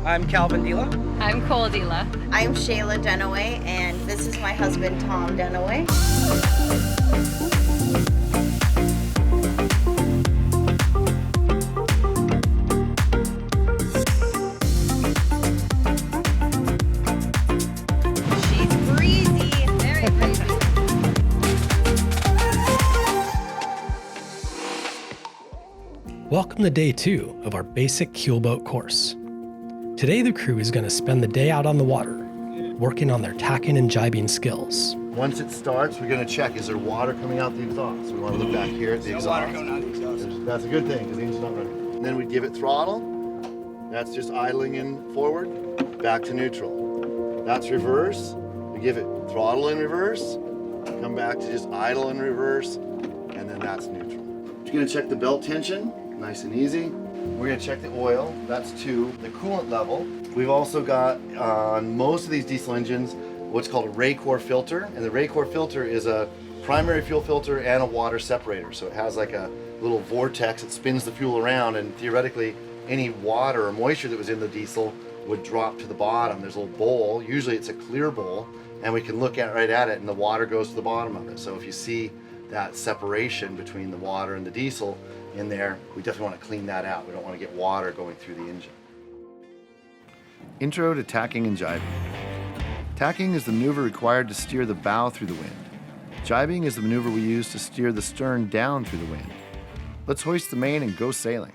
I'm Kalvin Dila. I'm Cole Dila. I'm Shala Dunaway, and this is my husband, Tom Dunaway. She's breezy, very breezy. Welcome to day 2 of our basic keelboat course. Today the crew is going to spend the day out on the water, working on their tacking and jibing skills. Once it starts, we're going to check, is there water coming out the exhaust? So we want to look back here at the exhaust. Water coming out the exhaust. That's a good thing, because the engine's not running. And then we give it throttle. That's just idling in forward, back to neutral. That's reverse. We give it throttle in reverse, come back to just idle in reverse, and then that's neutral. You're going to check the belt tension, nice and easy. We're going to check the oil, that's 2. The coolant level. We've also got, on most of these diesel engines, what's called a Raycor filter. And the Raycor filter is a primary fuel filter and a water separator. So it has like a little vortex that spins the fuel around, and theoretically any water or moisture that was in the diesel would drop to the bottom. There's a little bowl, usually it's a clear bowl, and we can look right at it and the water goes to the bottom of it. So if you see that separation between the water and the diesel in there, we definitely want to clean that out. We don't want to get water going through the engine. Intro to tacking and jibing. Tacking is the maneuver required to steer the bow through the wind. Jibing is the maneuver we use to steer the stern down through the wind. Let's hoist the main and go sailing.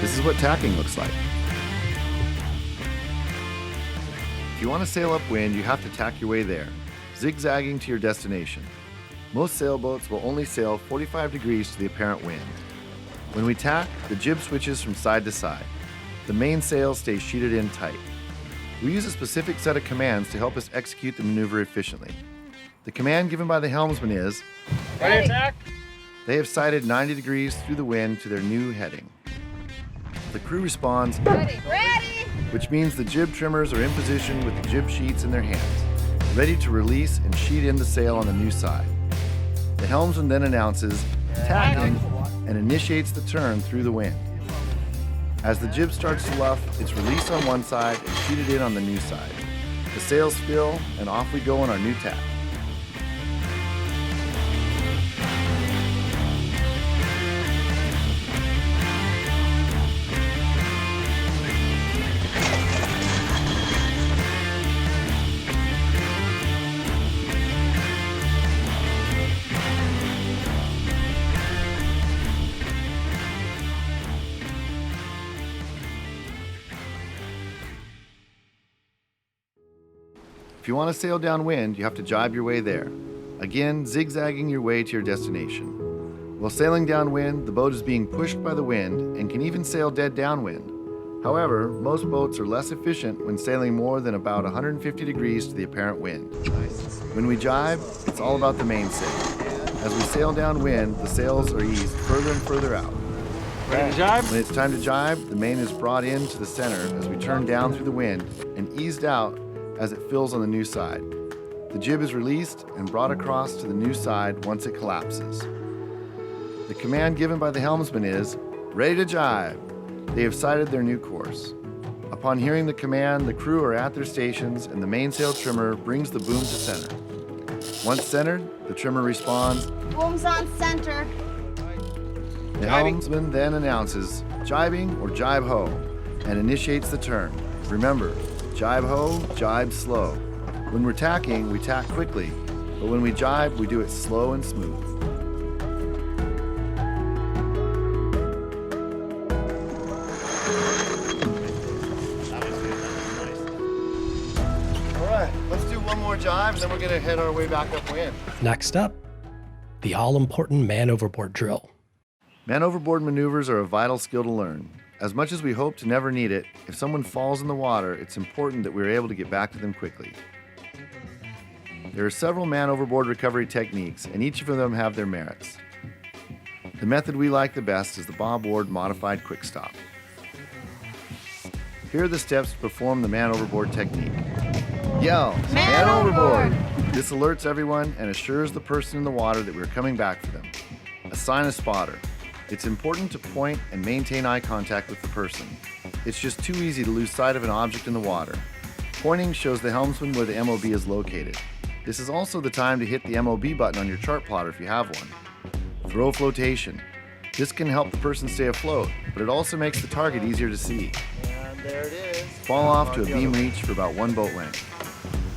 This is what tacking looks like. If you want to sail upwind, you have to tack your way there, zigzagging to your destination. Most sailboats will only sail 45 degrees to the apparent wind. When we tack, the jib switches from side to side. The mainsail stays sheeted in tight. We use a specific set of commands to help us execute the maneuver efficiently. The command given by the helmsman is, Ready to attack? They have sighted 90 degrees through the wind to their new heading. The crew responds, Ready. which means the jib trimmers are in position with the jib sheets in their hands, ready to release and sheet in the sail on the new side. The helmsman then announces tacking and initiates the turn through the wind. As the jib starts to luff, it's released on one side and sheeted in on the new side. The sails fill, and off we go on our new tack. If you want to sail downwind, you have to jibe your way there. Again, zigzagging your way to your destination. While sailing downwind, the boat is being pushed by the wind and can even sail dead downwind. However, most boats are less efficient when sailing more than about 150 degrees to the apparent wind. When we jibe, it's all about the mainsail. As we sail downwind, the sails are eased further and further out. Ready to jibe? When it's time to jibe, the main is brought into the center as we turn down through the wind and eased out as it fills on the new side. The jib is released and brought across to the new side once it collapses. The command given by the helmsman is, ready to jibe. They have sighted their new course. Upon hearing the command, the crew are at their stations and the mainsail trimmer brings the boom to center. Once centered, the trimmer responds, Boom's on center. the helmsman then announces, jibing or jibe ho, and initiates the turn. Remember, jibe ho, jibe slow. When we're tacking, we tack quickly, but when we jibe, we do it slow and smooth. All right, let's do one more jibe, and then we're gonna head our way back upwind. Next up, the all-important man overboard drill. Man overboard maneuvers are a vital skill to learn. As much as we hope to never need it, if someone falls in the water, it's important that we're able to get back to them quickly. There are several man overboard recovery techniques, and each of them have their merits. The method we like the best is the Bob Ward Modified Quick Stop. Here are the steps to perform the man overboard technique. Yell, Man overboard! This alerts everyone and assures the person in the water that we're coming back for them. Assign a spotter. It's important to point and maintain eye contact with the person. It's just too easy to lose sight of an object in the water. Pointing shows the helmsman where the MOB is located. This is also the time to hit the MOB button on your chart plotter if you have one. Throw flotation. This can help the person stay afloat, but it also makes the target easier to see. And there it is. Fall off to a beam reach for about 1 boat length.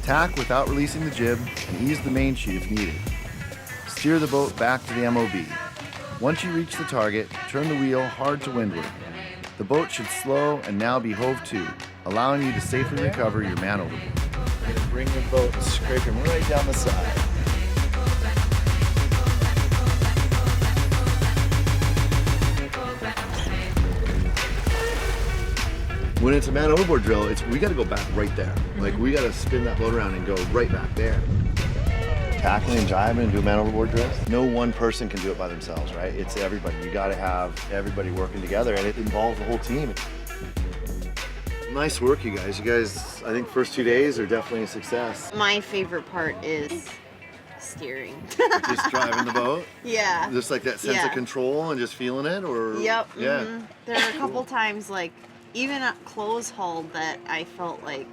Tack without releasing the jib and ease the main sheet if needed. Steer the boat back to the MOB. Once you reach the target, turn the wheel hard to windward. The boat should slow and now be hove to, allowing you to safely recover your man overboard. We're gonna bring the boat and scrape him right down the side. When it's a man overboard drill, we got to go back right there. Like we got to spin that boat around and go right back there. Tackling and jibing and do man overboard drills. No one person can do it by themselves, right? It's everybody. You got to have everybody working together, and it involves the whole team. Nice work, you guys. You guys, I think first 2 days are definitely a success. My favorite part is steering. Just driving the boat. Yeah. Just like that sense of control and just feeling it, or Yep. yeah. mhm. There are a couple times, like even at close haul, that I felt like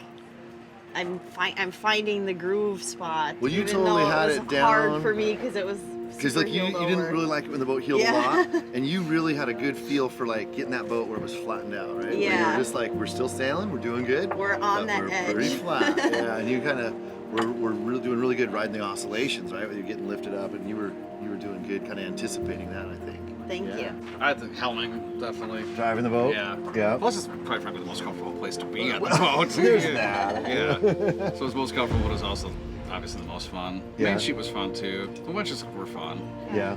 I'm finding the groove spot. Well, you even totally though had it it was down. hard for me because it was. Because like you didn't really like it when the boat heeled a lot, and you really had a good feel for like getting that boat where it was flattened out, right? Where you Yeah. were just like, we're still sailing, we're doing good. We're on but that we're edge. pretty flat, yeah. And you kind of we're really doing really good riding the oscillations, right? Where you're getting lifted up, and you were doing good, kind of anticipating that, I think. Thank Yeah. you. I think helming, definitely. Driving the boat. Yeah. Yeah. Plus, it's quite frankly the most comfortable place to be on the boat. There's yeah. that. Yeah. So it's most comfortable, but it's also obviously the most fun. Yeah. Main sheet was fun too. The winches were fun. Yeah.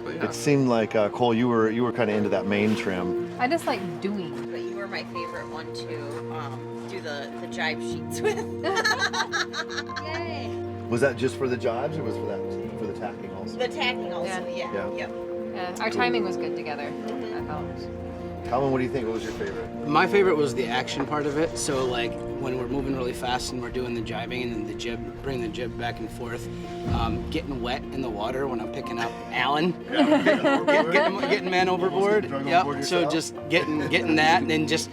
But yeah. It seemed like Cole, you were kind of into that main trim. I just like doing. But you were my favorite one to do the jibe sheets with. Yay! Was that just for the jibes, or was for the tacking also? The tacking also, Yeah. yeah. Yeah. Yep. Yeah, our timing was good together. I felt. Calvin, what do you think? What was your favorite? My favorite was the action part of it. So like when we're moving really fast and we're doing the jibing and then the jib, bringing the jib back and forth, getting wet in the water when I'm picking up Alan, getting man overboard. Drug Yep. overboard So yourself? just getting that and then just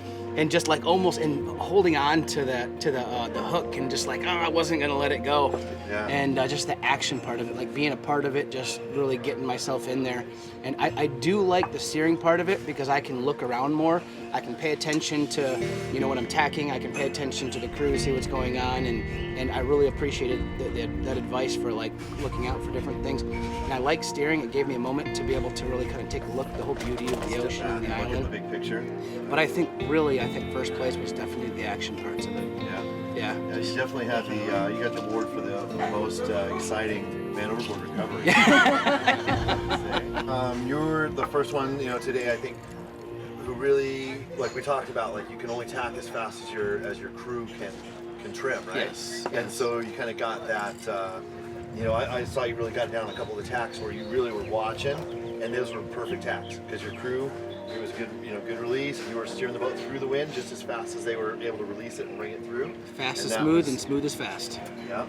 like almost holding on to the hook and just like I wasn't gonna let it go. Yeah. And just the action part of it, like being a part of it, just really getting myself in there. And I do like the steering part of it because I can look around more. I can pay attention to, when I'm tacking, I can pay attention to the crew, see what's going on, and I really appreciated that advice for like looking out for different things. And I like steering. It gave me a moment to be able to really kind of take a look at the whole beauty of the ocean and the Look at the island. big picture. But I think first place was definitely the action parts of it. Yeah. Yeah. Yeah, you definitely had you got the award for the most exciting man overboard recovery. You're the first one, today I think, who really, like we talked about, like you can only tack as fast as your crew can trim, right? Yes. And so you kind of got that. I saw you really got down a couple of the tacks where you really were watching, and those were perfect tacks because your crew. It was good, good release. You were steering the boat through the wind just as fast as they were able to release it and bring it through. Fast And is that smooth was- and smooth is fast. Yeah.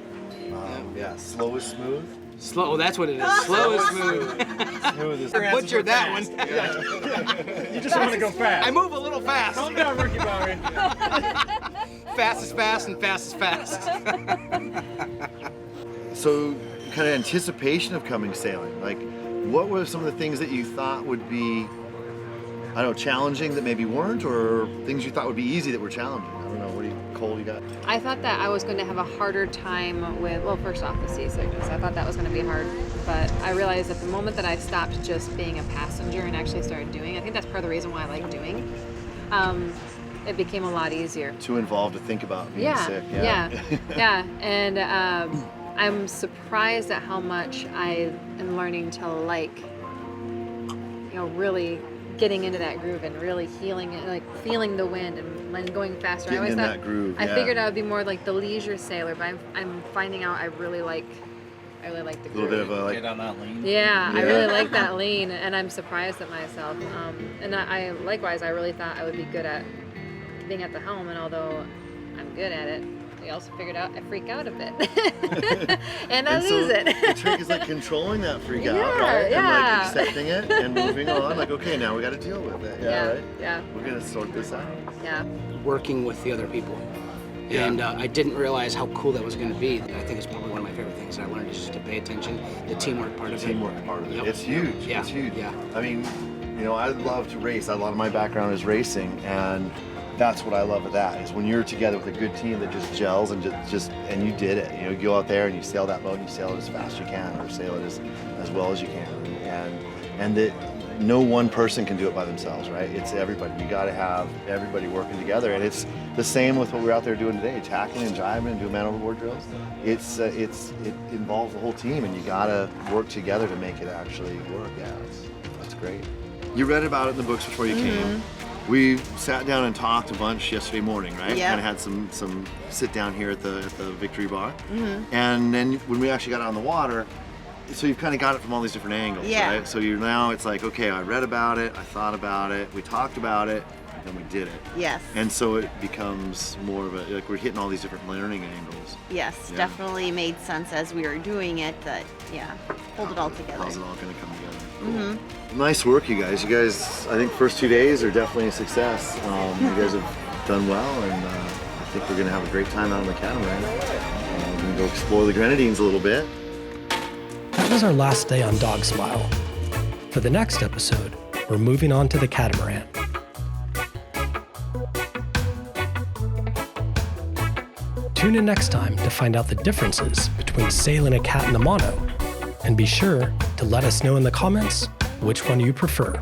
Yeah. Slow is smooth. Slow, that's what it is. Slow is smooth. Smooth is. I butchered that one. You just want to go fast. I move a little fast. Calm down, Ricky Bobby. Fast is fast and fast is fast. So, kind of anticipation of coming sailing. Like, what were some of the things that you thought would be, I don't know, challenging that maybe weren't, or things you thought would be easy that were challenging? I don't know. What do you, Cole? You got? I thought that I was going to have a harder time with, well, first off, the seasickness. I thought that was going to be hard, but I realized at the moment that I stopped just being a passenger and actually started doing, I think that's part of the reason why I like doing. It became a lot easier. Too involved to think about being sick. Yeah. And I'm surprised at how much I am learning to like, really getting into that groove and really healing it, like feeling the wind and going faster. Getting I always in thought, that groove. I yeah. figured I would be more like the leisure sailor, but I'm finding out I really like the a groove. little bit of a Get on that lean. Yeah, I Yeah. really like that lean, and I'm surprised at myself. And I likewise, I really thought I would be good at being at the helm, and although I'm good at it, we also figured out I freak out a bit. And I And so lose it. the trick is like controlling that freak out, Yeah, right? yeah. And like accepting it and moving on. Like, okay, now we got to deal with it. Yeah, right? Yeah. We're gonna sort this out. Yeah. Working with the other people. Yeah. And I didn't realize how cool that was going to be. I think it's probably one of my favorite things that I learned is just to pay attention, the teamwork part of it. Teamwork part of it. Yep. It's huge. Yeah. It's huge. Yeah. I mean, you know, I love to race. A lot of my background is racing, and that's what I love of that is when you're together with a good team that just gels and just and you did it. You know, you go out there and you sail that boat and you sail it as fast as you can, or sail it as well as you can, and that no one person can do it by themselves, right? It's everybody. You got to have everybody working together, and it's the same with what we're out there doing today, tacking and jibing and doing man overboard drills. It involves the whole team, and you got to work together to make it actually work. Yeah, that's great. You read about it in the books before you came. We sat down and talked a bunch yesterday morning, right? Yeah. Kind of had some sit down here at the Victory Bar, and then when we actually got out on the water. So you've kind of got it from all these different angles, Yeah. right? So now it's like, okay, I read about it, I thought about it, we talked about it, and then we did it. Yes. And so it becomes more of a, like we're hitting all these different learning angles. Yes, Yeah. definitely made sense as we were doing it that, hold it all together. How's it all going to come together? Cool. Nice work, you guys. You guys, I think first 2 days are definitely a success. You guys have done well, and I think we're going to have a great time out on the catamaran. We're going to go explore the Grenadines a little bit. That was our last day on Dog Smile. For the next episode, we're moving on to the catamaran. Tune in next time to find out the differences between sailing a cat and a mono, and be sure to let us know in the comments which one you prefer.